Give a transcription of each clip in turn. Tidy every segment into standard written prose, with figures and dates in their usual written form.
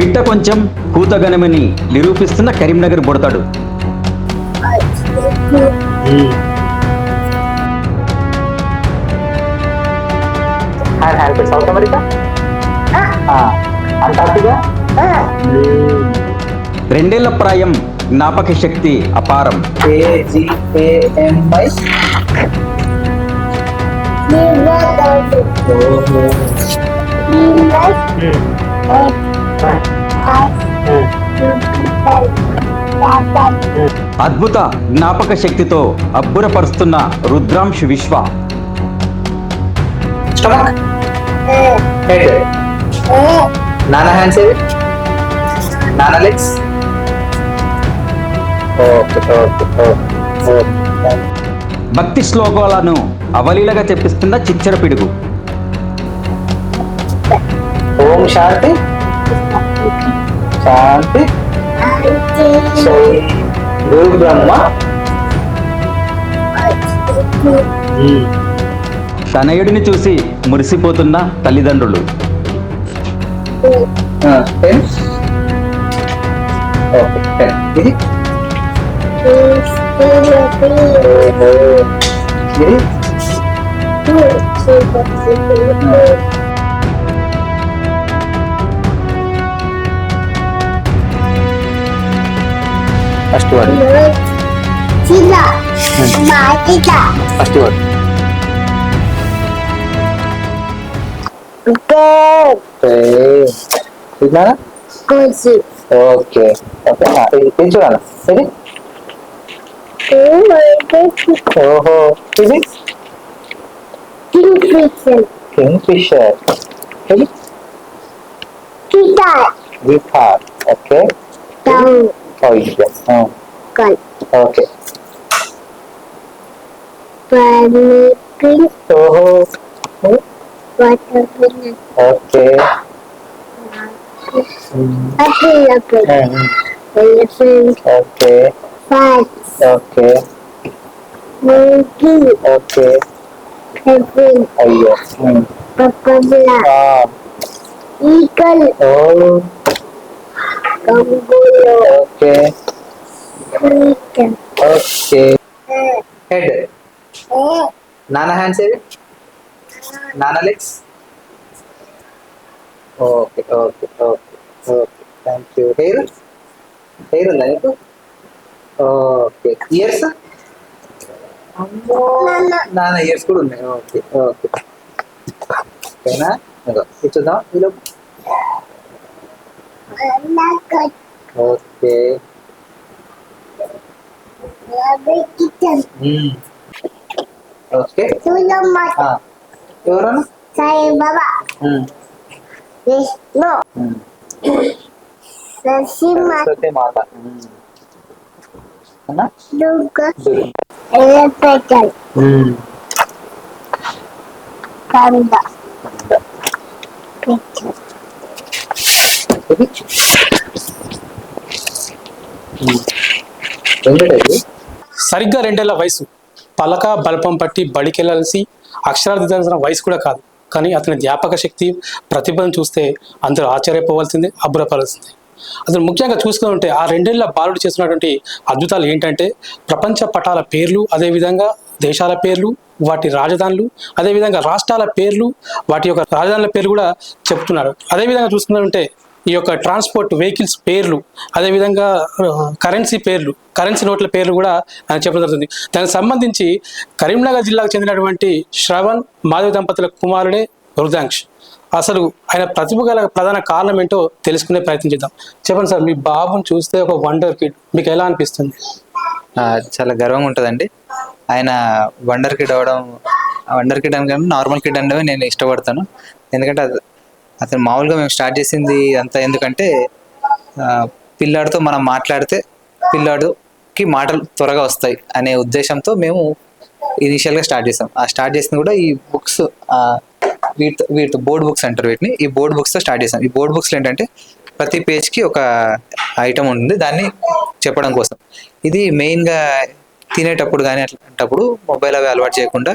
పిట్ట కొంచెం కూతగనమని నిరూపిస్తున్న కరీంనగర్ బుడతాడు. South America, Antarctica. 2 ఏళ్ల ప్రాయం, జ్ఞాపక శక్తి అపారం. AGAMY. అద్భుత జ్ఞాపక శక్తితో అబ్బురపరుస్తున్న రుద్రాంశ్ విశ్వ. స్టమక్, హెడ్, నానా హ్యాండ్స్ ఏవి, నానా లెగ్స్. భక్తి శ్లోకాలను అవలీలగా చెప్పిస్తున్న చిచ్చర పిడుగు. ఓం శాంతి శాంతి. గురు బ్రహ్మ. తనయుడిని చూసి మురిసిపోతున్న తల్లిదండ్రులు. ఇది first word. First word. Okay okay. ఇది చూడాలి. ఇది ఓహో. ఇది కింగ్ ఫిషర్. ఇది గిటార్. Okay okay. ఓహో ఓకే. Okay okay okay. అయ్యో. Okay okay. హెడ్, నానా హ్యాండ్స్ ఏవి, నానా legs. Okay okay okay okay. Thank you. Hair, hair ఉందా నీకు? ఓకే. ఇయర్స్, నానా ఇయర్స్ కూడా ఉన్నాయి. Okay okay. ఓకేనా? చూద్దాం ఇలా. ఓకే. ఓకే. ఎవరన్నా? సాయిబాబా, విష్ణు, సరస్వతి మాత, దుర్గా, ఎలపెట్టల్, కంద, సరిగ్గా 2 ఏళ్ల వయసు. పలక బల్పం పట్టి బడికెళ్ళాల్సి అక్షరాలు దిద్దాల్సిన వయసు కూడా కాదు. కానీ అతని జ్ఞాపక శక్తి, ప్రతిభను చూస్తే అందరూ ఆశ్చర్యపోవాల్సిందే, అబ్బురపడాల్సిందే. అతను ముఖ్యంగా చూసుకుని ఉంటే ఆ 2 ఏళ్ల బాలుడు చేస్తున్నటువంటి అద్భుతాలు ఏంటంటే ప్రపంచ పటాల పేర్లు, అదేవిధంగా దేశాల పేర్లు, వాటి రాజధానులు, అదేవిధంగా రాష్ట్రాల పేర్లు, వాటి యొక్క రాజధానుల పేర్లు కూడా చెప్తున్నారు. అదేవిధంగా చూసుకున్నట్టుంటే ఈ యొక్క ట్రాన్స్పోర్ట్ వెహికల్స్ పేర్లు, అదేవిధంగా కరెన్సీ పేర్లు, కరెన్సీ నోట్ల పేర్లు కూడా ఆయన చెప్పడం జరుగుతుంది. దానికి సంబంధించి కరీంనగర్ జిల్లాకు చెందినటువంటి శ్రవణ్ మాధవ్ దంపతుల కుమారుడే రుద్రాంశ్. అసలు ఆయన ప్రతిభ గల ప్రధాన కారణం ఏంటో తెలుసుకునే ప్రయత్నం చేద్దాం. చెప్పండి సార్, మీ బాబుని చూస్తే ఒక వండర్ కిడ్, మీకు ఎలా అనిపిస్తుంది? చాలా గర్వంగా ఉంటుందండి. ఆయన వండర్ కిడ్ అవడం, వండర్ కిడ్ అని నార్మల్ కిడ్ అంటే నేను ఇష్టపడతాను. ఎందుకంటే అతను మామూలుగా మేము స్టార్ట్ చేసింది అంతా ఎందుకంటే పిల్లాడితో మనం మాట్లాడితే పిల్లాడికి మాటలు త్వరగా వస్తాయి అనే ఉద్దేశంతో మేము ఇనిషియల్గా స్టార్ట్ చేసాం. ఆ స్టార్ట్ చేసింది కూడా ఈ బుక్స్, వీటితో బోర్డ్ బుక్స్ అంటారు వీటిని. ఈ బోర్డ్ బుక్స్తో స్టార్ట్ చేసాం. ఈ బోర్డ్ బుక్స్లో ఏంటంటే ప్రతి పేజ్కి ఒక ఐటమ్ ఉంటుంది, దాన్ని చెప్పడం కోసం. ఇది మెయిన్గా తినేటప్పుడు కానీ అట్లాంటప్పుడు మొబైల్ అవి అలవాటు చేయకుండా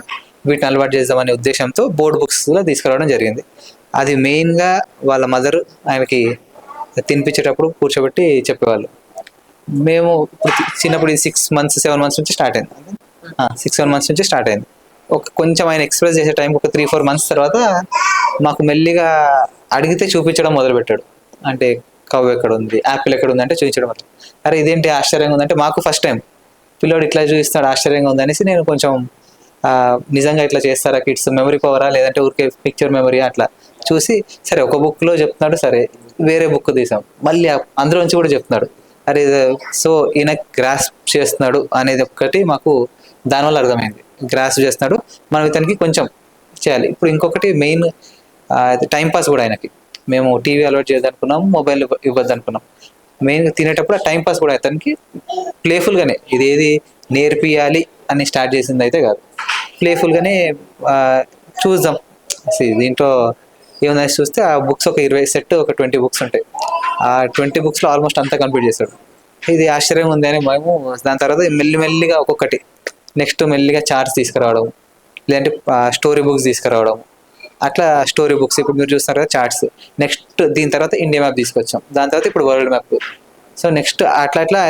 వీటిని అలవాటు చేద్దామనే ఉద్దేశంతో బోర్డ్ బుక్స్లో తీసుకురావడం జరిగింది. అది మెయిన్గా వాళ్ళ మదర్ ఆయనకి తినిపించేటప్పుడు కూర్చోబెట్టి చెప్పేవాళ్ళు. మేము చిన్నప్పుడు 6 months 7 months నుంచి స్టార్ట్ అయింది. 6-7 months నుంచి స్టార్ట్ అయింది. కొంచెం ఆయన ఎక్స్ప్రెస్ చేసే టైంకి ఒక 3-4 months తర్వాత మాకు మెల్లిగా అడిగితే చూపించడం మొదలుపెట్టాడు. అంటే కవ్వు ఎక్కడ ఉంది, యాపిల్ ఎక్కడ ఉంది అంటే చూపించడం మొదలు. అరే ఇదేంటి ఆశ్చర్యంగా ఉందంటే మాకు ఫస్ట్ టైం పిల్లోడు ఇట్లా చూపిస్తాడు, ఆశ్చర్యంగా ఉంది అనేసి నేను కొంచెం నిజంగా ఇట్లా చేస్తారా కిడ్స్, మెమరీ పవరా లేదంటే ఊరికే పిక్చర్ మెమరీ అట్లా చూసి సరే ఒక బుక్లో చెప్తున్నాడు, సరే వేరే బుక్ తీసాం, మళ్ళీ అందులోంచి కూడా చెప్తున్నాడు. అరే సో ఈయన గ్రాస్ప్ చేస్తున్నాడు అనేది ఒక్కటి మాకు దానివల్ల అర్థమైంది. గ్రాస్ప్ చేస్తున్నాడు, మనం ఇతనికి కొంచెం చేయాలి. ఇప్పుడు ఇంకొకటి మెయిన్ టైంపాస్ కూడా ఆయనకి. మేము టీవీ అలవాటు చేయదనుకున్నాం, మొబైల్ ఇవ్వద్దనుకున్నాం. మెయిన్గా తినేటప్పుడు ఆ టైంపాస్ కూడా అతనికి ప్లేఫుల్గానే, ఇదేది నేర్పియాలి అని స్టార్ట్ చేసింది అయితే కాదు, ప్లేఫుల్గానే చూద్దాం దీంట్లో ఏమైనా చూస్తే ఆ బుక్స్ ఒక 20 సెట్ ఒక 20 books ఉంటాయి. ఆ 20 booksలో ఆల్మోస్ట్ అంతా కంప్లీట్ చేస్తాడు. ఇది ఆశ్చర్యం ఉంది అని మేము దాని తర్వాత మెల్లిమెల్లిగా ఒక్కొక్కటి నెక్స్ట్ మెల్లిగా చార్ట్స్ తీసుకురావడం, లేదంటే స్టోరీ బుక్స్ తీసుకురావడం, అట్లా స్టోరీ బుక్స్ ఇప్పుడు మీరు చూస్తున్నారు కదా చార్ట్స్. నెక్స్ట్ దీని తర్వాత ఇండియా మ్యాప్ తీసుకొచ్చాం, దాని తర్వాత ఇప్పుడు వరల్డ్ మ్యాప్. సో నెక్స్ట్ అట్లా అట్లా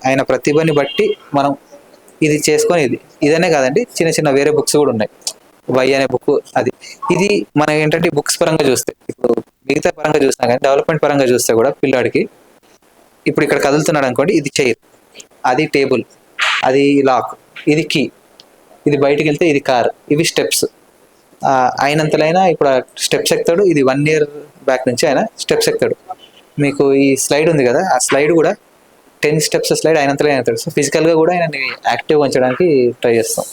ఆయన ప్రతిభని బట్టి మనం ఇది చేసుకొని ఇదనే కాదండి, చిన్న చిన్న వేరే బుక్స్ కూడా ఉన్నాయి. వై అనే బుక్ అది ఇది మనం ఏంటంటే బుక్స్ పరంగా చూస్తే, ఇప్పుడు మిగతా పరంగా చూసినా కానీ డెవలప్మెంట్ పరంగా చూస్తే కూడా పిల్లాడికి ఇప్పుడు ఇక్కడ కదులుతున్నాడు అనుకోండి, ఇది చైర్, అది టేబుల్, అది లాక్, ఇది కీ, ఇది బయటికి వెళ్తే ఇది కార్, ఇవి స్టెప్స్. అయినంతలైనా ఇప్పుడు స్టెప్స్ ఎక్కుతాడు. ఇది 1 year బ్యాక్ నుంచి ఆయన స్టెప్స్ ఎక్కుతాడు. మీకు ఈ స్లైడ్ ఉంది కదా, ఆ స్లైడ్ కూడా 10 steps స్లైడ్ అయినంతలైనా అవుతాడు. సో ఫిజికల్గా కూడా ఆయన యాక్టివ్గా ఉంచడానికి ట్రై చేస్తాం.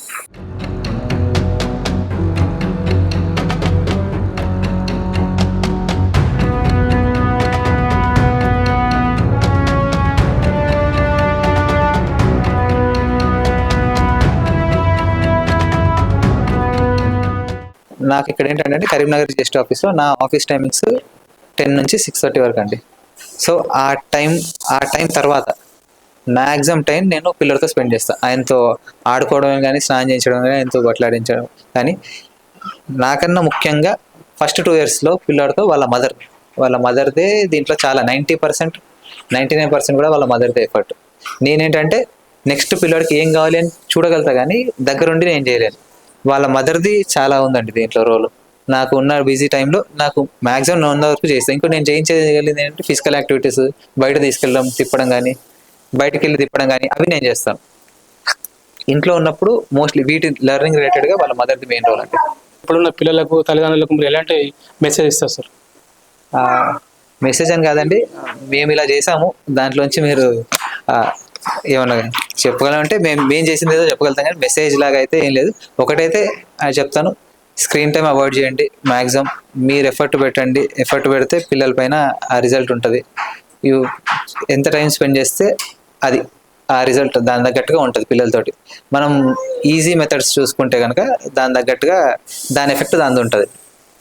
నాకు ఇక్కడ ఏంటంటే కరీంనగర్ జిఎస్టీ ఆఫీస్లో నా ఆఫీస్ టైమింగ్స్ 10 నుంచి 6:30 వరకు అండి. సో ఆ టైం తర్వాత మ్యాక్సిమం టైం నేను పిల్లలతో స్పెండ్ చేస్తాను. ఆయనతో ఆడుకోవడమే కానీ, స్నానం చేయించడం కానీ, ఆయనతో బట్లాడించడం కానీ. నాకన్నా ముఖ్యంగా ఫస్ట్ 2 yearsలో పిల్లడితో వాళ్ళ మదర్దే దీంట్లో చాలా 90% 99% కూడా వాళ్ళ మదర్దే ఎఫర్ట్. నేనేంటంటే నెక్స్ట్ పిల్లడికి ఏం కావాలి అని చూడగలుగుతా కానీ దగ్గరుండి నేను చేయలేను. వాళ్ళ మదర్ది చాలా ఉందండి దీంట్లో రోల్. నాకు ఉన్న బిజీ టైంలో నాకు మ్యాక్సిమం 100 వరకు చేస్తాను. ఇంకో నేను చేయించగలిగింది ఏంటంటే ఫిజికల్ యాక్టివిటీస్, బయట తీసుకెళ్ళడం, తిప్పడం కానీ, బయటకు వెళ్ళి తిప్పడం కానీ అవి నేను చేస్తాను. ఇంట్లో ఉన్నప్పుడు మోస్ట్లీ వీటి లెర్నింగ్ రిలేటెడ్గా వాళ్ళ మదర్ది మెయిన్ రోల్ అండి. ఇప్పుడున్న పిల్లలకు తల్లిదండ్రులకు మీరు ఎలాంటి మెసేజ్ ఇస్తారు సార్? మెసేజ్ అని కాదండి, మేము ఇలా చేసాము, దాంట్లోంచి మీరు ఏమన్నా చెప్పగలంటే మేము చేసింది ఏదో చెప్పగలుగుతాం కానీ మెసేజ్ లాగా అయితే ఏం లేదు. ఒకటైతే చెప్తాను, స్క్రీన్ టైం అవాయిడ్ చేయండి. మ్యాక్సిమం మీరు ఎఫర్ట్ పెట్టండి. ఎఫర్ట్ పెడితే పిల్లల పైన ఆ రిజల్ట్ ఉంటుంది. ఎంత టైం స్పెండ్ చేస్తే అది ఆ రిజల్ట్ దాని తగ్గట్టుగా ఉంటుంది పిల్లలతోటి. మనం ఈజీ మెథడ్స్ చూసుకుంటే కనుక దాని తగ్గట్టుగా దాని ఎఫెక్ట్ దాని ఉంటుంది.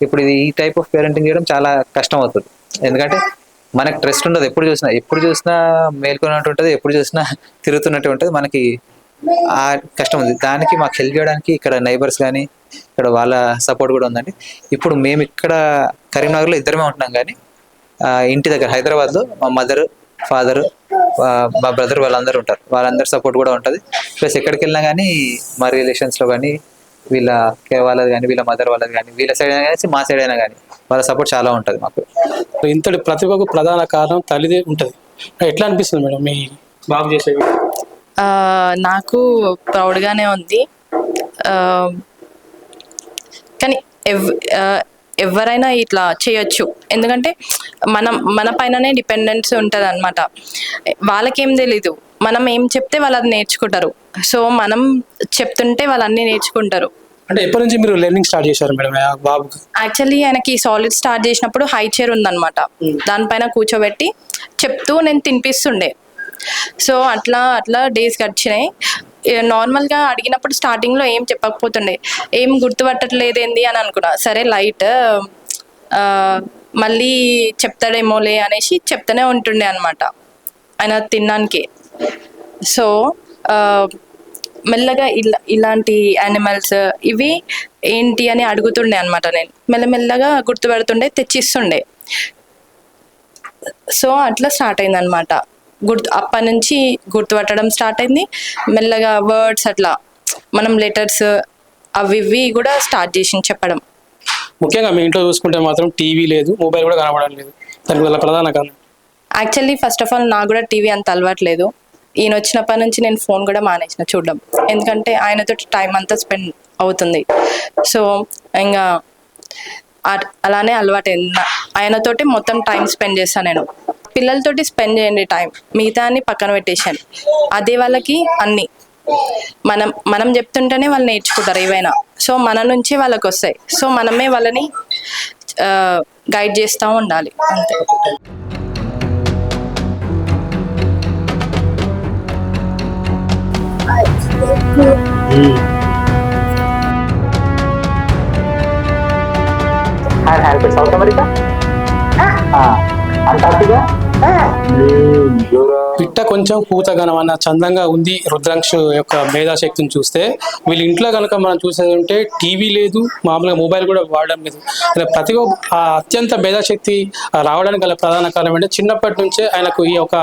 ఇప్పుడు ఇది ఈ టైప్ ఆఫ్ పేరెంటింగ్ చేయడం చాలా కష్టం అవుతుంది. ఎందుకంటే మనకు ట్రెస్ట్ ఉండదు. ఎప్పుడు చూసినా మేల్కొన్నట్టు ఉంటుంది, ఎప్పుడు చూసినా తిరుగుతున్నట్టు ఉంటుంది. మనకి ఆ కష్టం ఉంది. దానికి మాకు హెల్ప్ చేయడానికి ఇక్కడ నైబర్స్ కానీ, ఇక్కడ వాళ్ళ సపోర్ట్ కూడా ఉందండి. ఇప్పుడు మేము ఇక్కడ కరీంనగర్లో ఇద్దరమే ఉంటున్నాం కానీ ఇంటి దగ్గర హైదరాబాద్లో మా మదర్, ఫాదర్, మా బ్రదర్ వాళ్ళందరూ ఉంటారు. వాళ్ళందరూ సపోర్ట్ కూడా ఉంటుంది. ప్లస్ ఎక్కడికి వెళ్ళినా కానీ మా రిలేషన్స్లో కానీ వీళ్ళ వాళ్ళది కానీ, వీళ్ళ మదర్ వాళ్ళది కానీ, వీళ్ళ సైడ్ అయినా కానీ, మా సైడ్ అయినా కానీ వాళ్ళ సపోర్ట్ చాలా ఉంటుంది మాకు. ఇంతటి ప్రతిభకు ప్రధాన కారణం తల్లిదే ఉంటుంది. ఎట్లా అనిపిస్తుంది మేడం మీ బాబు చేసేవి? నాకు ప్రౌడ్గానే ఉంది. కానీ ఎవరైనా ఇట్లా చేయొచ్చు. ఎందుకంటే మన పైననే డిపెండెన్స్ ఉంటుంది అనమాట. వాళ్ళకేం తెలీదు, మనం ఏం చెప్తే వాళ్ళు అది నేర్చుకుంటారు. సో మనం చెప్తుంటే వాళ్ళు అన్నీ నేర్చుకుంటారు. అంటే ఎప్పటి నుంచి మీరు లెర్నింగ్ స్టార్ట్ చేశారు మేడం బాబు? యాక్చువల్లీ ఆయనకి సాలిడ్ స్టార్ట్ చేసినప్పుడు హై చైర్ ఉందన్నమాట. దానిపైన కూర్చోబెట్టి చెప్తూ నేను తినిపిస్తుండే. సో అట్లా డేస్ గడిచినాయి. నార్మల్గా అడిగినప్పుడు స్టార్టింగ్లో ఏం చెప్పకపోతుండే, ఏం గుర్తుపట్టట్లేదు ఏంది అని అనుకున్నా. సరే లైట్ మళ్ళీ చెప్తాడేమోలే అనేసి చెప్తూనే ఉంటుండే అనమాట ఆయన తినడానికి. సో మెల్లగా ఇలాంటి యానిమల్స్ ఇవి ఏంటి అని అడుగుతుండే అనమాట. నేను మెల్లమెల్లగా గుర్తుపెడుతుండే, తెచ్చిస్తుండే. సో అట్లా స్టార్ట్ అయింది అనమాట. అప్పటి నుంచి గుర్తుపట్టడం స్టార్ట్ అయింది. మెల్లగా వర్డ్స్ అట్లా మనం లెటర్స్ అవి ఇవి కూడా స్టార్ట్ చేసి చెప్పడం. ముఖ్యంగా మీ ఇంట్లో చూసుకుంటే మాత్రం టీవీ లేదు, మొబైల్ కూడా కనబడడం లేదు. దానికి వల్ల ప్రధాన కారణం యాక్చువల్లీ ఫస్ట్ ఆఫ్ ఆల్ నాకు కూడా టీవీ అంత అలవాట్లేదు. ఈయన వచ్చినప్పటి నుంచి నేను ఫోన్ కూడా మానేసిన చూడడం. ఎందుకంటే ఆయనతో టైం అంతా స్పెండ్ అవుతుంది. సో ఇంకా అలానే అలవాటైంది. ఆయనతోటి మొత్తం టైం స్పెండ్ చేస్తాను నేను. పిల్లలతోటి స్పెండ్ చేయండి టైం, మిగతా అన్ని పక్కన పెట్టేసాను. అదే వాళ్ళకి అన్ని మనం చెప్తుంటేనే వాళ్ళు నేర్చుకుంటారు ఏవైనా. సో మన నుంచి వాళ్ళకి వస్తాయి. సో మనమే వాళ్ళని గైడ్ చేస్తూ ఉండాలి అంతే. సౌత్ అమెరికా, అంటార్టికా, పిట్ట కొంచెం పూతగనం అన్న చందంగా ఉంది రుద్రాంక్ష యొక్క మేధాశక్తిని చూస్తే. వీళ్ళ ఇంట్లో కనుక మనం చూసేది ఉంటే టీవీ లేదు, మామూలుగా మొబైల్ కూడా వాడడం లేదు. ప్రతి ఆ అత్యంత మేధాశక్తి రావడానికి గల ప్రధాన కారణం అంటే చిన్నప్పటి నుంచే ఆయనకు ఈ యొక్క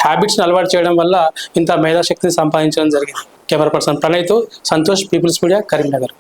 హ్యాబిట్స్ని అలవాటు చేయడం వల్ల ఇంత మేధాశక్తిని సంపాదించడం జరిగింది. కెమెరా పర్సన్ ప్రణయ్తో సంతోష్, పీపుల్స్ మీడియా, కరీంనగర్.